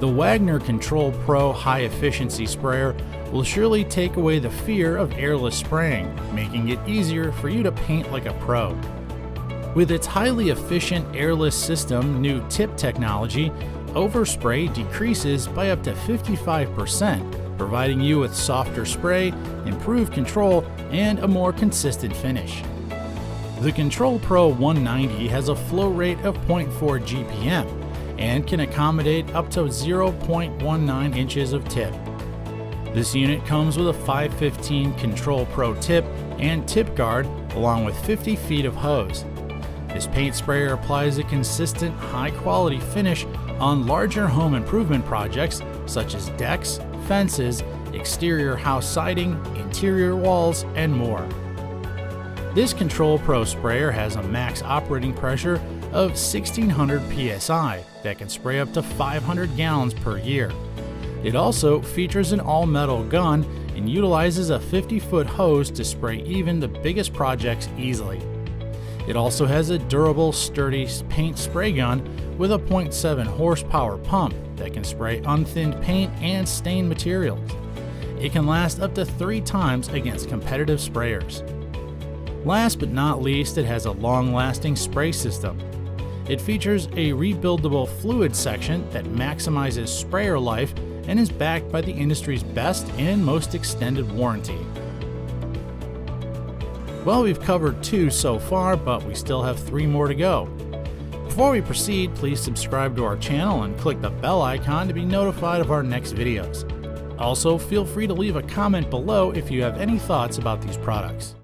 The Wagner Control Pro High Efficiency Sprayer will surely take away the fear of airless spraying, making it easier for you to paint like a pro. With its highly efficient airless system new tip technology, overspray decreases by up to 55%, providing you with softer spray, improved control, and a more consistent finish. The Control Pro 190 has a flow rate of 0.4 GPM and can accommodate up to 0.19 inches of tip. This unit comes with a 515 Control Pro tip and tip guard along with 50 feet of hose. This paint sprayer applies a consistent, high-quality finish on larger home improvement projects such as decks, fences, exterior house siding, interior walls, and more. This Control Pro sprayer has a max operating pressure of 1600 psi that can spray up to 500 gallons per year. It also features an all-metal gun and utilizes a 50-foot hose to spray even the biggest projects easily. It also has a durable, sturdy paint spray gun with a 0.7 horsepower pump that can spray unthinned paint and stained materials. It can last up to 3 times against competitive sprayers. Last but not least, it has a long-lasting spray system. It features a rebuildable fluid section that maximizes sprayer life and is backed by the industry's best and most extended warranty. Well, we've covered 2 so far, but we still have 3 more to go. Before we proceed, please subscribe to our channel and click the bell icon to be notified of our next videos. Also, feel free to leave a comment below if you have any thoughts about these products.